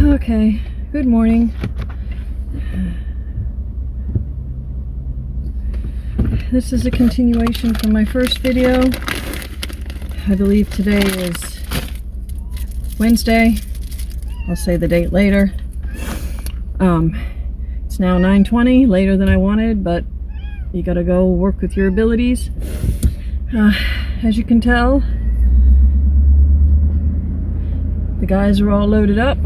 Okay, good morning. This is a continuation from my first video. I believe today is Wednesday. I'll say the date later. It's now 9:20, later than I wanted, but you gotta go work with your abilities. As you can tell, the guys are all loaded up.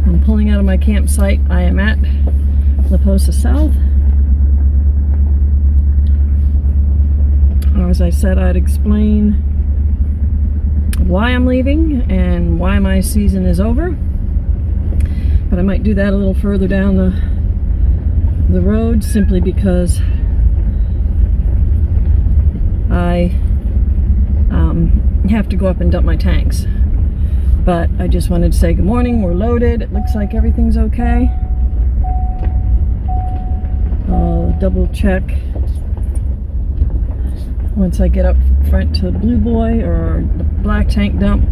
I'm pulling out of my campsite. I am at La Posa South. As I said, I'd explain why I'm leaving and why my season is over. But I might do that a little further down the road, simply because I have to go up and dump my tanks. But I just wanted to say good morning. We're loaded. It looks like everything's okay. I'll double check once I get up front to Blue Boy or the black tank dump.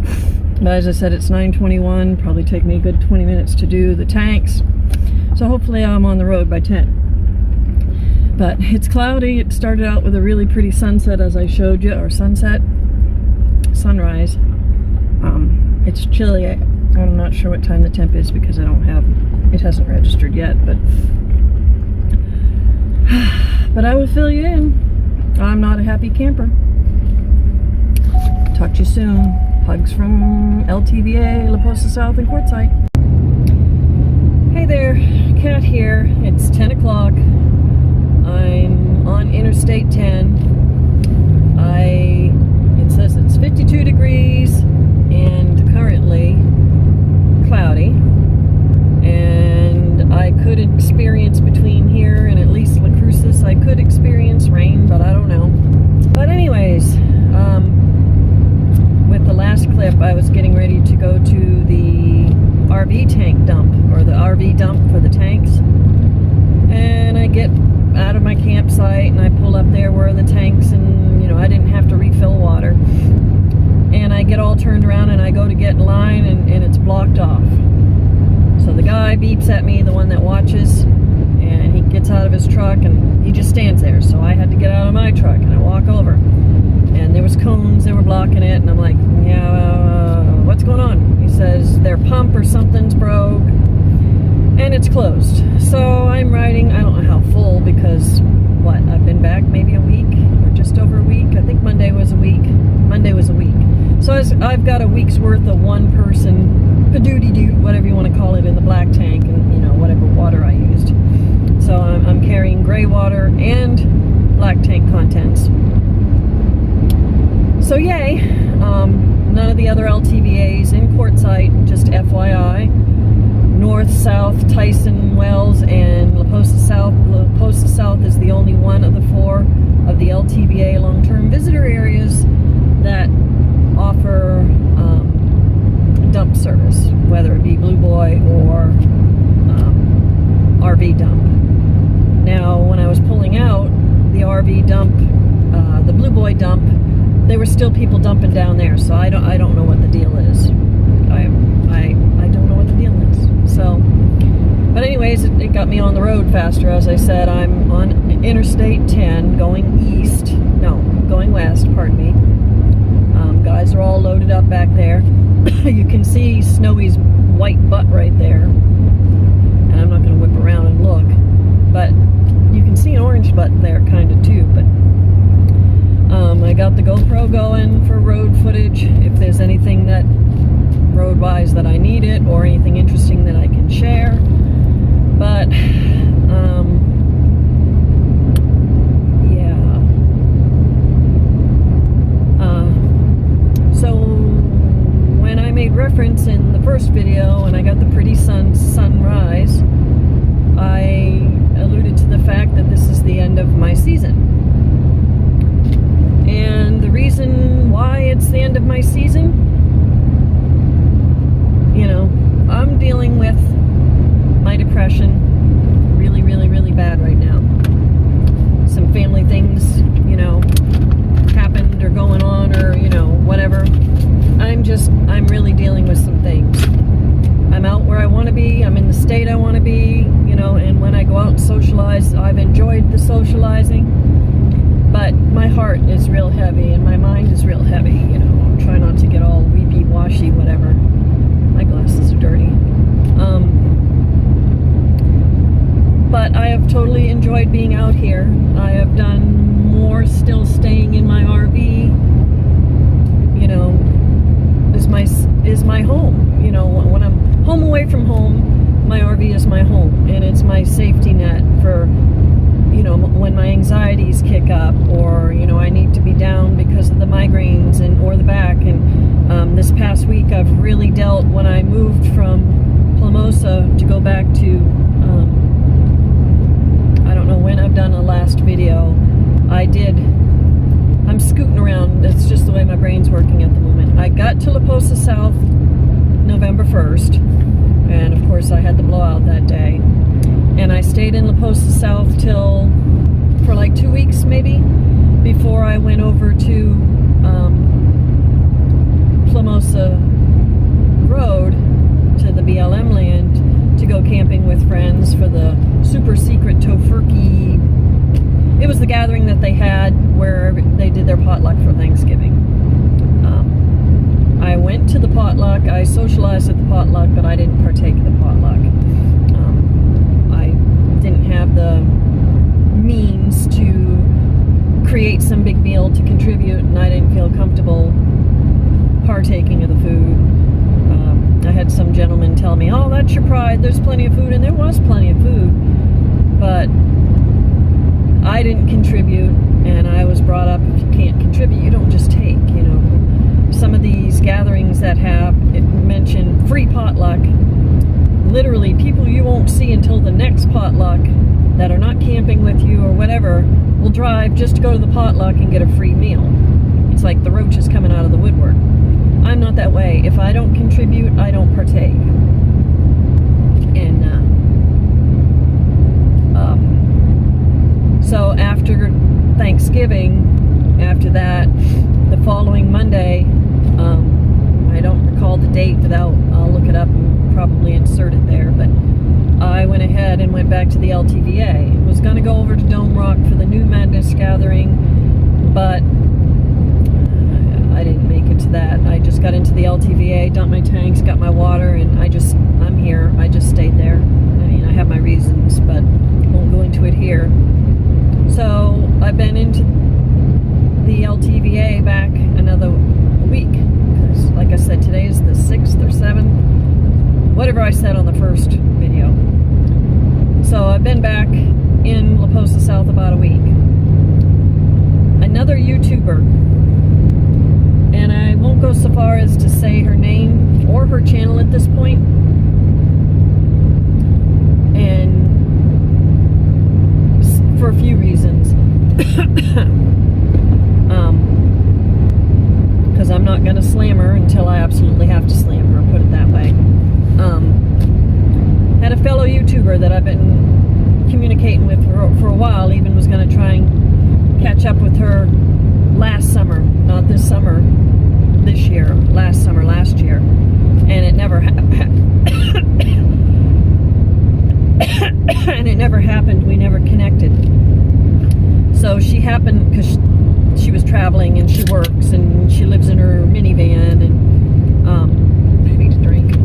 But as I said, it's 9:21. Probably take me a good 20 minutes to do the tanks. So hopefully I'm on the road by 10. But it's cloudy. It started out with a really pretty sunset, as I showed you, or sunrise. It's chilly. I'm not sure what time the temp is because I don't have, it hasn't registered yet, but I will fill you in. I'm not a happy camper. Talk to you soon. Hugs from LTVA, La Posa South and Quartzsite. Hey there, Katt here. It's 10 o'clock. I'm on Interstate 10. It says it's 52 degrees and currently cloudy. And I could experience between here and at least La Cruces, I could experience rain, but I don't know. But anyways, with the last clip, I was getting ready to go to the RV tank dump, or the RV dump for the tanks. And I get out of my campsite and I pull up there where the tanks, and you know, I didn't have to refill water. And I get all turned around and I go to get in line, and it's blocked off. So the guy beeps at me, the one that watches, and he gets out of his truck and he just stands there. So I had to get out of my truck and I walk over. And there was cones, they were blocking it, and I'm like, yeah, what's going on? He says their pump or something's broke and it's closed. So I'm riding, I don't know how full, because what, I've been back maybe a week or just over a week. I think Monday was a week. So I've got a week's worth of one person, padooty-doo, whatever you want to call it, in the black tank, and you know, whatever water I used. So I'm carrying gray water and black tank contents. So yay, none of the other LTVAs in Quartzsite, just FYI. North, South, Tyson, Wells, and La Posa South. La Posa South is the only one of the 4 of the LTVA long-term visitor areas that offer dump service, whether it be Blue Boy or RV dump. Now, when I was pulling out the RV dump, the Blue Boy dump, there were still people dumping down there, so I don't know what the deal is. I don't know what the deal is. So, but anyways, it got me on the road faster. As I said, I'm on Interstate 10 going west, pardon me. Guys are all loaded up back there. You can see Snowy's white butt right there. And I'm not going to whip around and look, but you can see an orange butt there kind of too. But I got the GoPro going for road footage. If there's anything that road-wise that I need it, or anything interesting that I can share. But so when I made reference in the first video and I got the pretty sunrise, I alluded to the fact that this is the end of my season. And the reason why it's the end of my season, you know, I'm dealing with my depression really, really, really bad right now. Some family things, you know, happened or going on, or, you know, whatever. I'm really dealing with some things. I'm out where I want to be. I'm in the state I want to be, you know, and when I go out and socialize, I've enjoyed the socializing. But my heart is real heavy and my mind is real heavy, you know. I'm trying not to get all weepy, washy, whatever. My glasses are dirty. But I have totally enjoyed being out here. I have done more still staying in my RV, you know, is my home. You know, when I'm home away from home, my RV is my home, and it's my safety net for, you know, when my anxieties kick up, or, you know, I need to be down because of the migraines or the back. And this past week I've really dealt, when I moved from Plamosa to go back to, I don't know when I've done a last video. I'm scooting around. That's just the way my brain's working at the moment. I got to La Posa South November 1st, and of course I had the blowout that day. And I stayed in La Posa South for like 2 weeks maybe, before I went over to Plamosa Road to the BLM land to go camping with friends for the super secret tofurkey. It was the gathering that they had where they did their potluck for Thanksgiving. I went to the potluck, I socialized at the potluck, but I didn't partake in the potluck. I didn't have the means to create some big meal to contribute, and I didn't feel comfortable partaking of the food. I had some gentleman tell me, oh, that's your pride, there's plenty of food, and there was plenty of food, but I didn't contribute, and I was brought up, if you can't contribute, you don't just take, you know. Some of these gatherings that have mentioned free potluck, literally people you won't see until the next potluck that are not camping with you or whatever will drive just to go to the potluck and get a free meal. It's like the roaches coming out of the woodwork. I'm not that way. If I don't contribute, I don't partake. And so after Thanksgiving, after that, the following Monday, I don't recall the date, but I'll look it up and probably insert it there, but I went ahead and went back to the LTVA. I was going to go over to Dome Rock for the New Madness gathering, but I didn't make it to that. I just got into the LTVA, dumped my tanks, got my water, and I'm here. I just stayed there. I mean, I have my reasons, but won't go into it here. So I've been into the LTVA back another week, because like I said, today is the 6th or 7th, whatever I said on the first video. So I've been back in La Posa South about a week. Another YouTuber, and I won't go so far as to say her name or her channel at this point, and for a few reasons. Because I'm not going to slam her until I absolutely have to slam her, put it that way. Had a fellow YouTuber that I've been communicating with for a while, even was going to try and catch up with her last summer, not this summer, this year, last summer, last year, and it never and it never happened. We never connected. So she happened, because she was traveling and she works and she lives in her minivan, and I need a drink.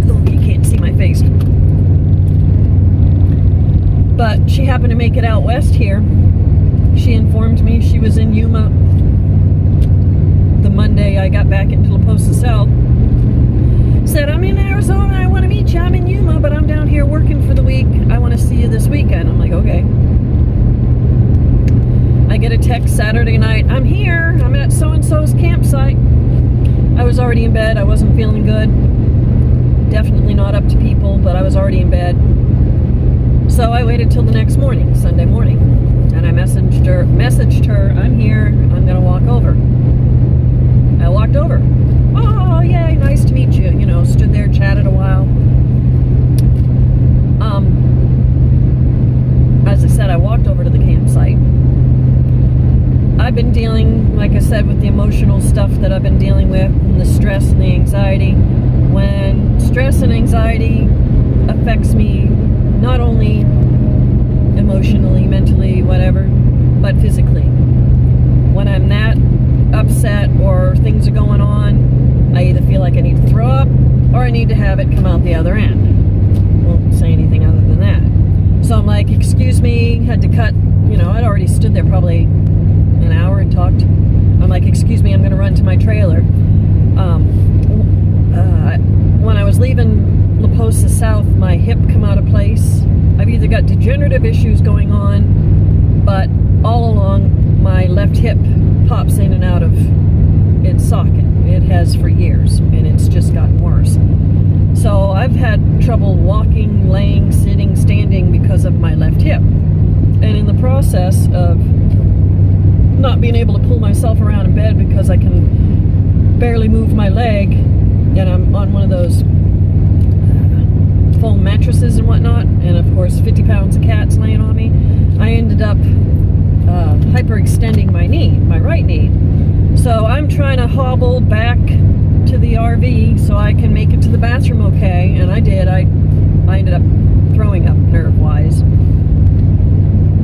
Oh, you can't see my face. But she happened to make it out west here. She informed me she was in Yuma the Monday I got back into La Posa South. Said, I'm in Arizona, I want to meet you. I'm in Yuma, but I'm down here working for the week. I want to see you this weekend. I'm like, okay. I get a text Saturday night, I'm here, I'm at so-and-so's campsite. I was already in bed, I wasn't feeling good. Definitely not up to people, but I was already in bed. So I waited till the next morning, Sunday morning, and I messaged her, I'm here, I'm gonna walk over. I walked over. Oh, yay, nice to meet you. You know, stood there, chatted a while. As I said, I walked over to the campsite. I've been dealing like I said, with the emotional stuff that I've been dealing with and the stress and the anxiety, when stress and anxiety affects me not only emotionally, mentally, whatever, but physically. When I'm that upset or things are going on, I either feel like I need to throw up or I need to have it come out the other end. Won't say anything other than that. So I'm like, excuse me, had to cut, I'd already stood there probably an hour and talked. I'm like, excuse me, I'm going to run to my trailer. When I was leaving La Posa South, my hip come out of place. I've either got degenerative issues going on, but all along my left hip pops in and out of its socket. It has for years, and it's just gotten worse. So I've had trouble walking, laying, sitting, standing because of my left hip. And in the process of not being able to pull myself around in bed because I can barely move my leg, and I'm on one of those foam mattresses and whatnot, and of course 50 pounds of Katt's laying on me, I ended up hyperextending my knee, my right knee. So I'm trying to hobble back to the RV so I can make it to the bathroom okay, and I did. I ended up throwing up nerve-wise.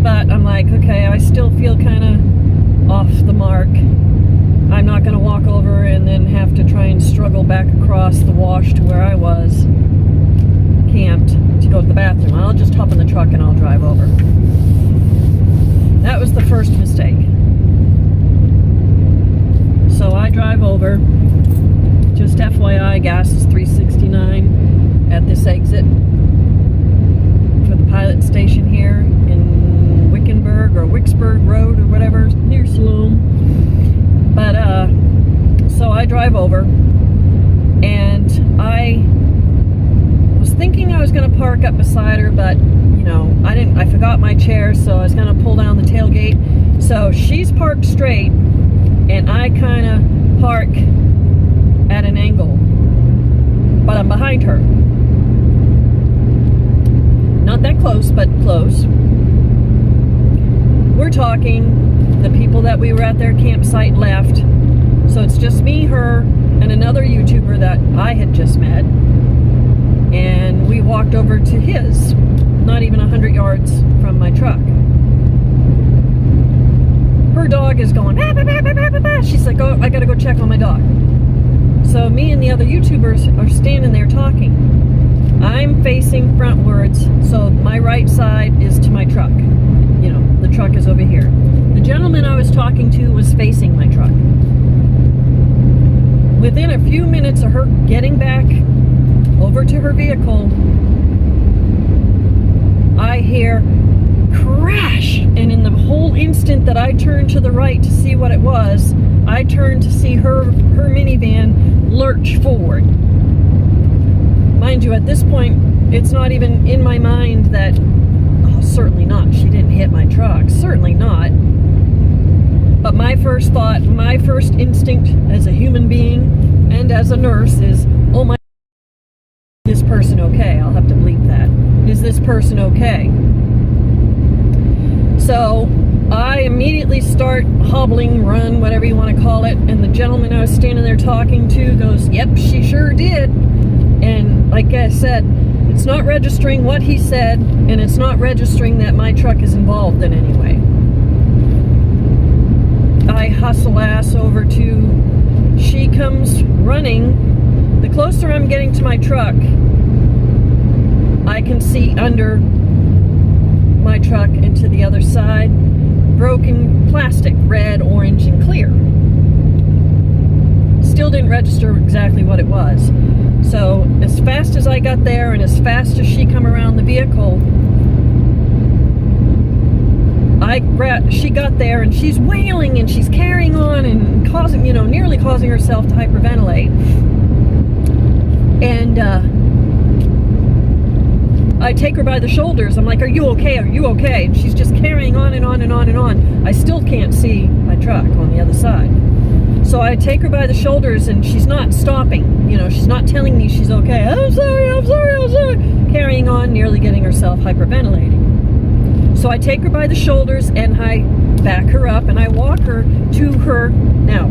But I'm like, okay, I still feel kind of off the mark. I'm not going to walk over and then have to try and struggle back across the wash to where I was camped to go to the bathroom. I'll just hop in the truck and I'll drive over. That was the first mistake. So I drive over. Just FYI, gas is $3.69 at this exit for the pilot station here in Wickenburg or Wicksburg Road or whatever, near Sloom. But so I drive over, and I was thinking I was going to park up beside her, but I didn't. I forgot my chair, so I was going to pull down the tailgate. So she's parked straight, and I kind of park at an angle, but I'm behind her. Not that close, but close. We're talking. The people that we were at their campsite left, so it's just me, her, and another YouTuber that I had just met, and we walked over to his, not even 100 yards from my truck. Her dog is going, bah, bah, bah, bah, bah, bah, bah. She's like, oh, I gotta go check on my dog. So me and the other YouTubers are standing there talking. I'm facing frontwards, so my right side is to my truck. The truck is over here. The gentleman I was talking to was facing my truck. Within a few minutes of her getting back over to her vehicle, I hear crash, and in the whole instant that I turned to the right to see what it was, I turned to see her minivan lurch forward. Mind you, at this point, it's not even in my mind that, oh, certainly not, she didn't hit my truck, certainly not. But my first thought, my first instinct as a human being and as a nurse is, oh my, is this person okay? I'll have to bleep that. Is this person okay? So I immediately start hobbling, run, whatever you want to call it, and the gentleman I was standing there talking to goes, yep, she sure did. And like I said, it's not registering what he said, and it's not registering that my truck is involved in any way. I hustle ass over to, she comes running. The closer I'm getting to my truck, I can see under my truck and to the other side, broken plastic, red, orange, and clear. Still didn't register exactly what it was. So as fast as I got there and as fast as she come around the vehicle, she got there and she's wailing and she's carrying on and causing, nearly causing herself to hyperventilate. And I take her by the shoulders. I'm like, are you okay? Are you okay? And she's just carrying on and on and on and on. I still can't see my truck on the other side. So I take her by the shoulders and she's not stopping. She's not telling me she's okay. I'm sorry, I'm sorry, I'm sorry. Carrying on, nearly getting herself hyperventilating. So I take her by the shoulders and I back her up and I walk her to her. Now,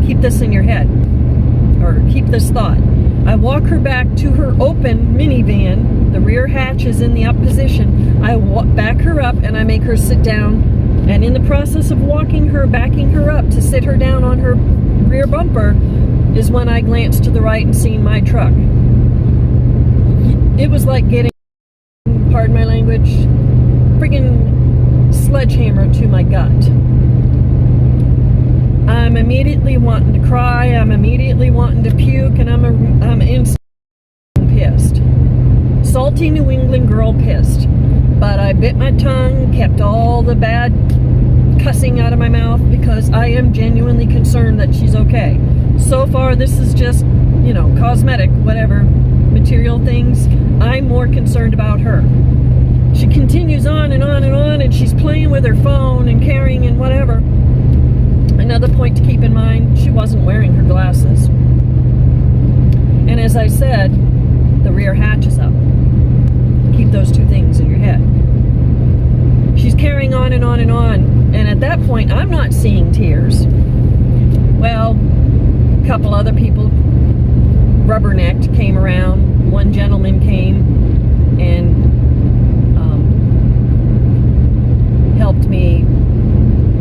keep this in your head, or keep this thought. I walk her back to her open minivan. The rear hatch is in the up position. I back her up and I make her sit down. And in the process of walking her, backing her up to sit her down on her rear bumper, is when I glanced to the right and seen my truck. It was like getting, pardon my language, friggin' sledgehammer to my gut. I'm immediately wanting to cry, I'm immediately wanting to puke, and I'm instantly pissed. Salty New England girl pissed. But I bit my tongue, kept all the bad cussing out of my mouth, because I am genuinely concerned that she's okay. So far, this is just, you know, cosmetic, whatever, material things. I'm more concerned about her. She continues on and on and on, and she's playing with her phone and carrying and whatever. Another point to keep in mind, she wasn't wearing her glasses. And as I said, the rear hatch is up. Keep those two things in your head. She's carrying on and on and on, and at that point, I'm not seeing tears. Well, a couple other people rubbernecked came around. One gentleman came and helped me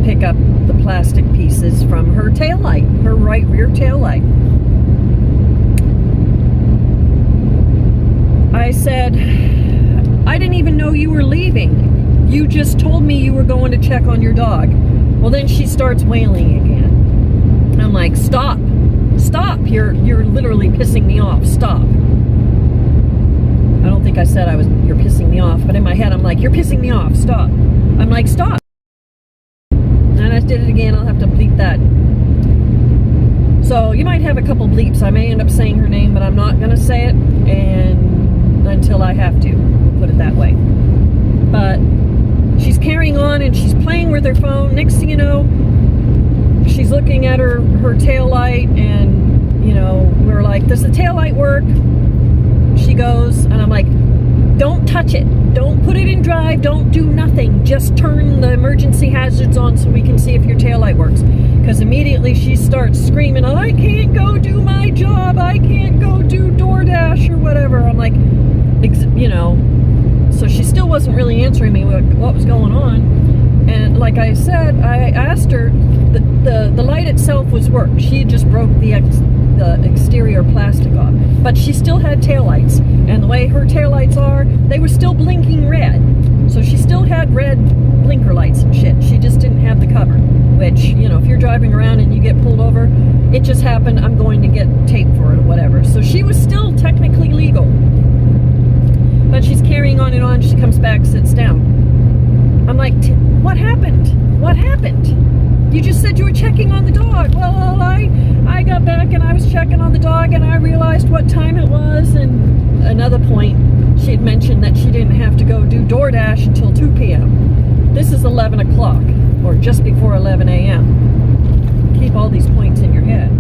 pick up the plastic pieces from her taillight, her right rear taillight. I said, I didn't even know you were leaving. You just told me you were going to check on your dog. Well, then she starts wailing again. I'm like, stop, stop. You're literally pissing me off. Stop. I don't think I said you're pissing me off, but in my head, I'm like, you're pissing me off. Stop. I'm like, stop. And I did it again. I'll have to bleep that. So you might have a couple bleeps. I may end up saying her name, but I'm not going to say it until I have to. Put it that way. But she's carrying on and she's playing with her phone. Next thing you know, she's looking at her tail light, and you know, we're like, does the tail light work? She goes, and I'm like, don't touch it. Don't put it in drive. Don't do nothing. Just turn the emergency hazards on so we can see if your tail light works. Because immediately she starts screaming, I can't go do my job. I can't go do DoorDash or whatever. I'm like, you know, so she still wasn't really answering me what was going on. And like I said, I asked her, the light itself was worked. She had just broke the exterior plastic off. But she still had taillights. And the way her taillights are, they were still blinking red. So she still had red blinker lights and shit. She just didn't have the cover. Which, you know, if you're driving around and you get pulled over, it just happened, I'm going to get tape for it or whatever. So she was still technically legal. But she's carrying on and on. She comes back, sits down. I'm like, what happened? What happened? You just said you were checking on the dog. Well, I got back and I was checking on the dog and I realized what time it was. And another point, she had mentioned that she didn't have to go do DoorDash until 2 p.m. This is 11 o'clock, or just before 11 a.m. Keep all these points in your head.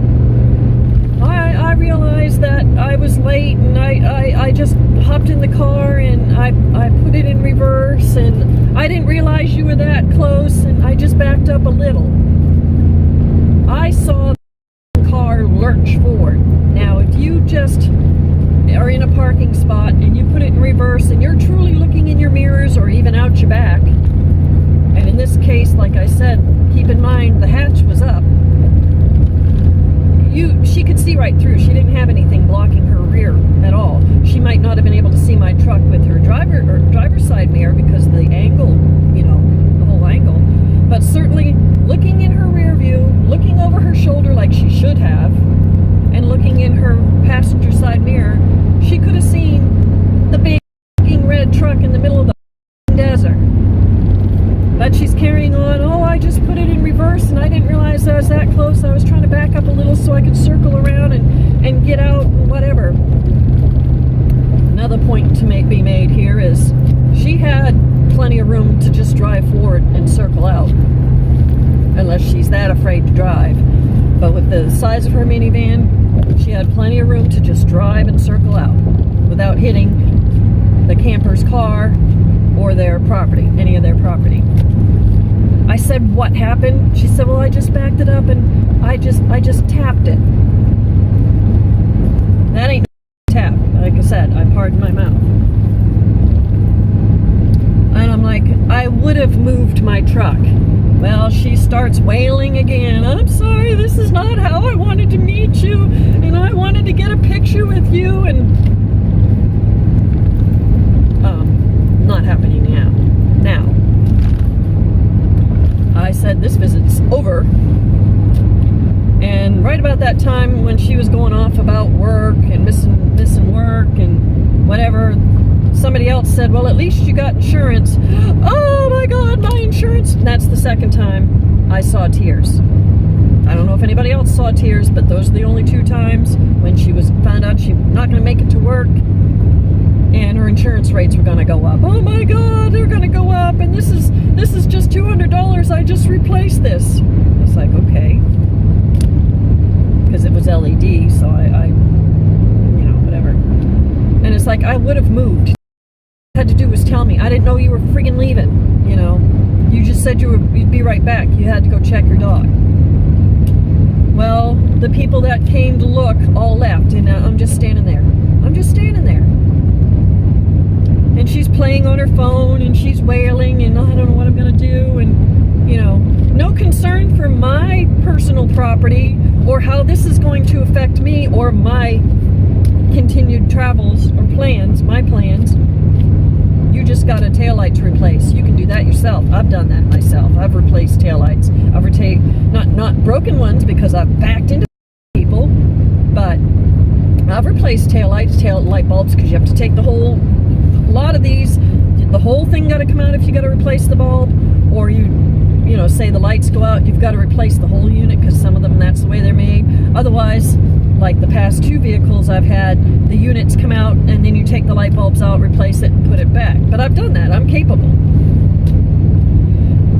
I realized that I was late, and I just hopped in the car and I put it in reverse, and I didn't realize you were that close, and I just backed up a little. I saw the car lurch forward. Now, if you just are in a parking spot and you put it in reverse and you're truly looking in your mirrors or even out your back, and in this case, like I said, keep in mind the hatch was up. She could see right through. She didn't have anything blocking her rear at all. She might not have been able to see my truck with her driver's side mirror because of the angle, you know, the whole angle. But certainly looking in her rear view, looking over her shoulder like she should have, and looking in her passenger side mirror, she could have seen the big red truck in the middle of the desert. But she's carrying on, oh, I just put it in reverse and I didn't realize I was that close. I was trying to back up a little so I could circle around and get out and whatever. Another point to be made here is she had plenty of room to just drive forward and circle out. Unless she's that afraid to drive. But with the size of her minivan, she had plenty of room to just drive and circle out without hitting the camper's car or their property, any of their property. I said, what happened? She said, well, I just backed it up and I just tapped it. That ain't tap. Like I said, I pardon my mouth. And I'm like, I would have moved my truck. Well, she starts wailing again. I'm sorry, this is not how I wanted to meet you, and I wanted to get a picture with you, and not happening now. Now, I said this visit's over, and right about that time when she was going off about work and missing work and whatever, somebody else said, well, at least you got insurance. Oh my God, my insurance. And that's the second time I saw tears. I don't know if anybody else saw tears, but those are the only 2 times when she found out she's not going to make it to work and her insurance rates were going to go up. Oh my God, they're going to go up, and this is just $200. I just replaced this. I was like, okay, because it was LED, so I whatever. And it's like, I would have moved. Had to do was tell me. I didn't know you were friggin' leaving, you just said you'd be right back. You had to go check your dog. Well, the people that came to look all left, and I'm just standing there. And she's playing on her phone and she's wailing, and I don't know what I'm gonna do, and no concern for my personal property or how this is going to affect me or my continued travels or my plans. You just got a taillight to replace. You can do that yourself. I've done that myself. I've replaced taillights. I've not broken ones because I've backed into people, but I've replaced tail light bulbs, because you have to take the whole lot of these. The whole thing got to come out if you got to replace the bulb, or say the lights go out, you've got to replace the whole unit, because some of them, that's the way they're made. Otherwise, like the past 2 vehicles I've had, the units come out and then you take the light bulbs out, replace it, and put it back. But I've done that. I'm capable.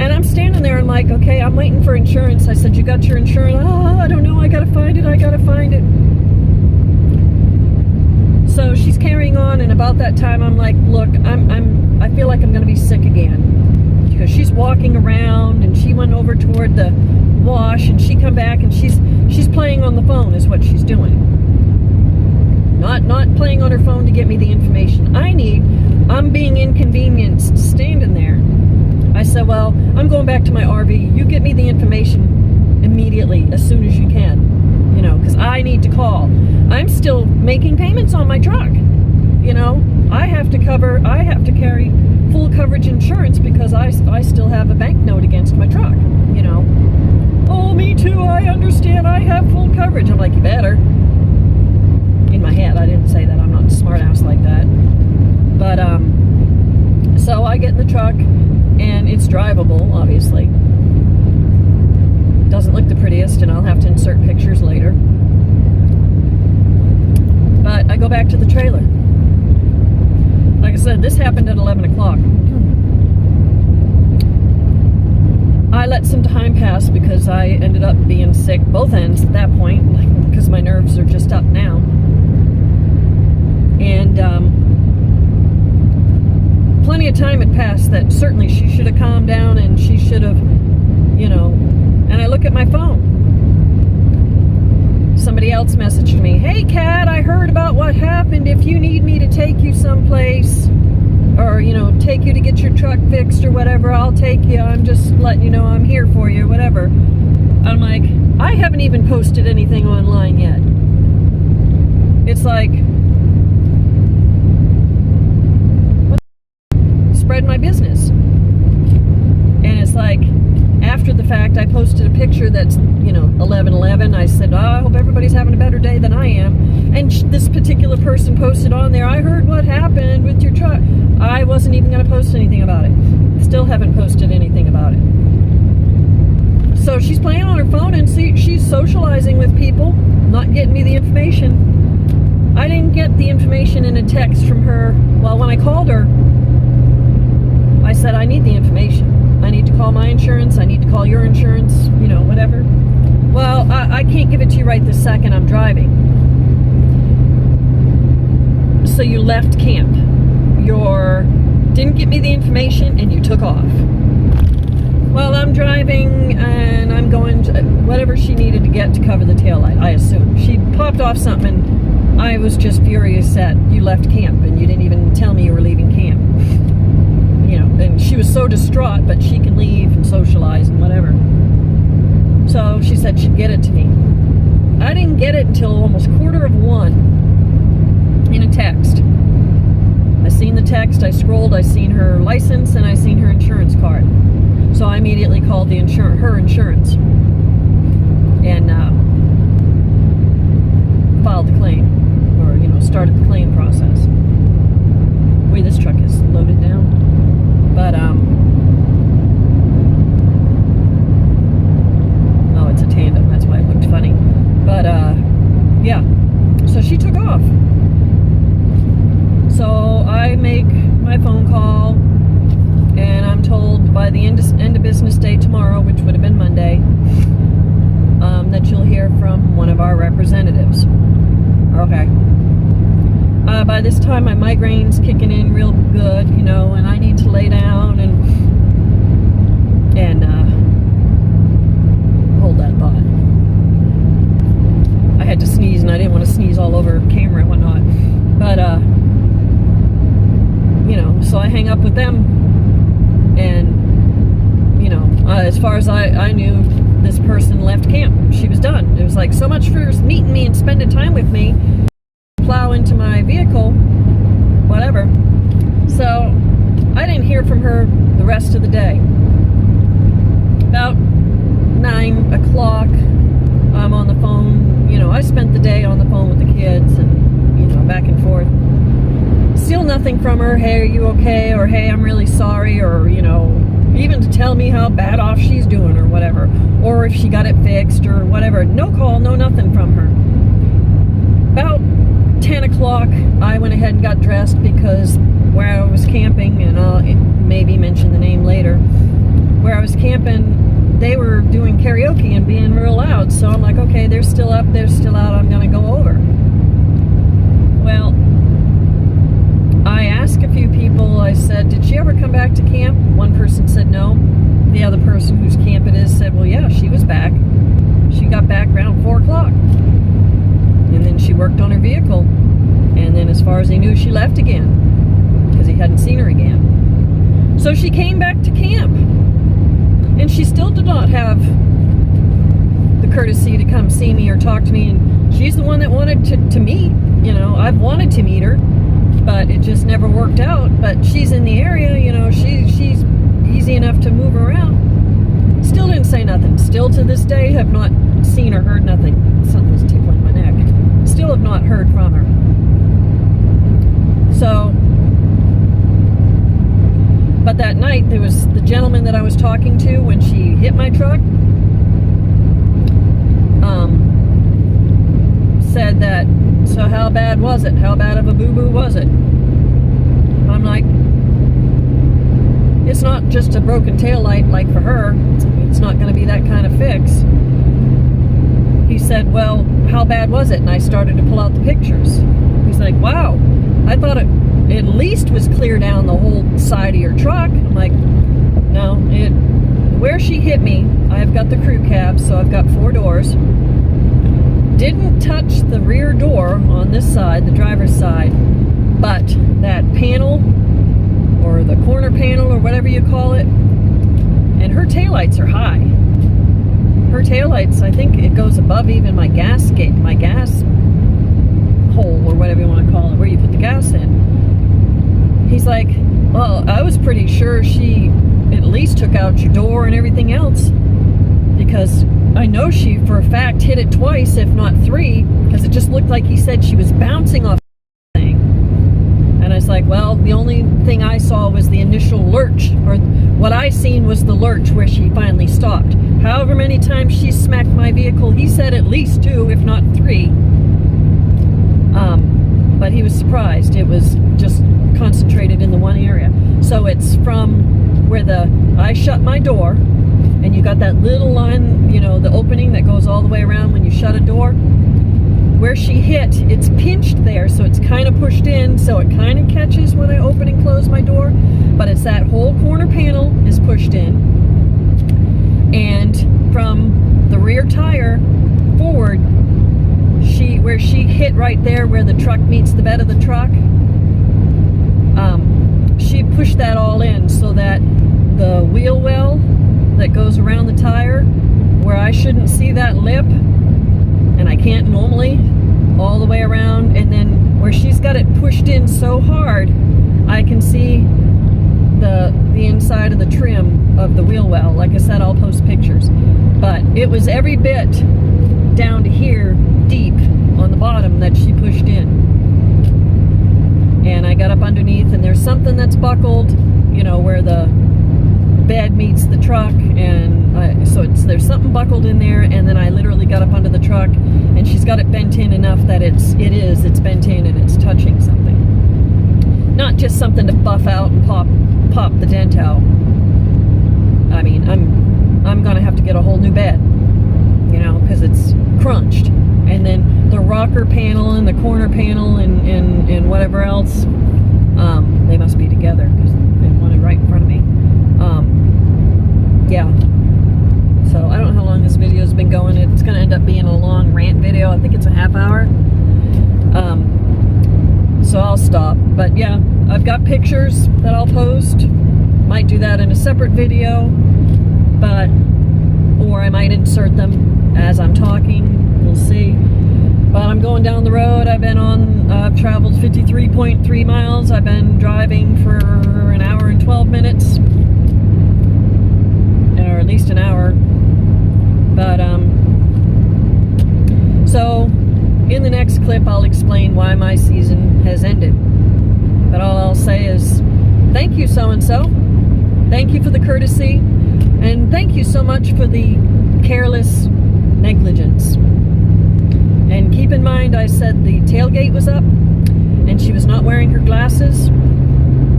And I'm standing there and like, okay, I'm waiting for insurance. I said, you got your insurance? Oh, I don't know. I got to find it. So she's carrying on, and about that time I'm like, look, I feel like I'm going to be sick again. Because she's walking around, and she went over toward the wash, and she come back, and she's playing on the phone is what she's doing. Not playing on her phone to get me the information I'm being inconvenienced standing there. I said, well, I'm going back to my RV. You get me the information immediately, as soon as you can, because I need to call. I'm still making payments on my truck. I have to carry full coverage insurance because I still have a bank note against my truck, Oh, me too, I understand, I have full coverage. I'm like, you better. In my head, I didn't say that, I'm not a smart ass like that. But, so I get in the truck, and it's drivable, obviously. Doesn't look the prettiest, and I'll have to insert pictures later. But I go back to the trailer. Like I said, this happened at 11 o'clock. I let some time pass because I ended up being sick both ends at that point, because my nerves are just up now. And plenty of time had passed that certainly she should have calmed down, and she should have, and I look at my phone. Somebody else messaged me, hey Katt, I heard about what happened. If you need me to take you someplace, or take you to get your truck fixed or whatever, I'll take you. I'm just letting you know I'm here for you, whatever. I'm like, I haven't even posted anything online yet. It's like, spread my business. And it's like, after the fact, I posted a picture that's 11:11. I said, oh, I hope everybody's having a better day than I am. And this particular person posted on there, I heard what happened with your truck. I wasn't even going to post anything about it. Still haven't posted anything about it. So she's playing on her phone, and she's socializing with people, not getting me the information. I didn't get the information in a text from her. Well, when I called her, I said, I need the information. I need to call my insurance. I need to call your insurance, whatever. Well, I can't give it to you right this second. I'm driving. So you left camp. Your didn't give me the information, and you took off. Well, I'm driving, and I'm going to whatever she needed to get to cover the taillight, I assume. She popped off something, and I was just furious that you left camp, and you didn't even tell me you were leaving camp. You know, and she was so distraught, but she can leave and socialize and whatever. So she said she'd get it to me. I didn't get it until almost 1:45 in a text. I seen the text, I scrolled, I seen her license, and I seen her insurance card. So I immediately called the her insurance and filed the claim, or started the claim process. Wait, this truck is loaded down. But oh, it's a tandem. That's why it looked funny. But yeah. So she took off. So I make my phone call, and I'm told by the end of business day tomorrow, which would have been Monday, that you'll hear from one of our representatives. Okay. By this time, my migraine's kicking in real good, and I need to lay down and hold that thought. I had to sneeze, and I didn't want to sneeze all over camera and whatnot. But, so I hang up with them, and, as far as I knew, this person left camp. She was done. It was like, so much for meeting me and spending time with me. Plow into my vehicle, whatever. So I didn't hear from her the rest of the day. About 9 o'clock, I'm on the phone. I spent the day on the phone with the kids and, back and forth. Still nothing from her. Hey, are you okay? Or hey, I'm really sorry. Or, even to tell me how bad off she's doing or whatever. Or if she got it fixed or whatever. No call, no nothing from her. About 10 o'clock, I went ahead and got dressed because where I was camping, and I'll maybe mention the name later, where I was camping, they were doing karaoke and being real loud. So I'm like, okay, they're still up, they're still out, I'm going to go over. Well, I asked a few people, I said, did she ever come back to camp? One person said no. The other person whose camp it is said, well, yeah, she was back. She got back around 4 o'clock. And then she worked on her vehicle. And then as far as they knew, she left again. Because he hadn't seen her again. So she came back to camp. And she still did not have the courtesy to come see me or talk to me. And she's the one that wanted to meet. I've wanted to meet her. But it just never worked out. But she's in the area, she's easy enough to move around. Still didn't say nothing. Still to this day have not seen or heard nothing. Something's tickling my neck. Still have not heard from her. So, but that night there was the gentleman that I was talking to when she hit my truck, said that, so how bad was it? How bad of a boo-boo was it? I'm like, it's not just a broken taillight like for her. It's not going to be that kind of fix. He said, well, how bad was it? And I started to pull out the pictures. He's like, wow, I thought it at least was clear down the whole side of your truck. I'm like, no, where she hit me, I've got the crew cab, so I've got 4 doors. Didn't touch the rear door on this side, the driver's side, but that panel, or the corner panel, or whatever you call it, and her taillights are high. Her taillights, I think it goes above even my gas gate, my gas hole, or whatever you want to call it, where you put the gas in. He's like, well, I was pretty sure she at least took out your door and everything else, because I know she for a fact hit it twice, if not 3, because it just looked like he said she was bouncing off the thing. And I was like, well, the only thing I saw was the initial lurch, or what I seen was the lurch where she finally stopped. However many times she smacked my vehicle, he said at least 2, if not 3. But he was surprised. It was just concentrated in the one area. So it's from where I shut my door, and you got that little line, the opening that goes all the way around when you shut a door. where she hit, it's pinched there, so it's kind of pushed in, so it kind of catches when I open and close my door, but it's that whole corner panel is pushed in, and from the rear tire forward, where she hit right there where the truck meets the bed of the truck, she pushed that all in so that the wheel well that goes around the tire, where I shouldn't see that lip, and I can't normally, all the way around, and then where she's got it pushed in so hard, I can see the inside of the trim of the wheel well. Like I said, I'll post pictures, but it was every bit down to here deep on the bottom that she pushed in. And I got up underneath, and there's something that's buckled, you know, where the bed meets the truck, and so there's something buckled in there, and then I literally got up under the truck, and she's got it bent in enough that it's bent in and it's touching something. Not just something to buff out and pop the dent out. I mean, I'm gonna have to get a whole new bed, you know, because it's crunched. And then the rocker panel and the corner panel and whatever else, they must be together because they wanted right in front of me. Yeah. So I don't know how long this video's been going. It's going to end up being a long rant video. I think it's a half hour. So I'll stop. But yeah, I've got pictures that I'll post. Might do that in a separate video, or I might insert them as I'm talking. We'll see. But I'm going down the road. I've traveled 53.3 miles. I've been driving for an hour and 12 minutes. Or at least an hour. But, so, in the next clip, I'll explain why my season has ended. But all I'll say is, thank you, so-and-so. Thank you for the courtesy. And thank you so much for the careless negligence. And keep in mind, I said the tailgate was up, and she was not wearing her glasses.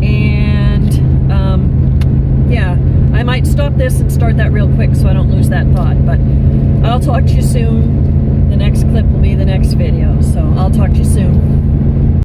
And, yeah, I might stop this and start that real quick so I don't lose that thought. But I'll talk to you soon. The next clip will be the next video. So I'll talk to you soon.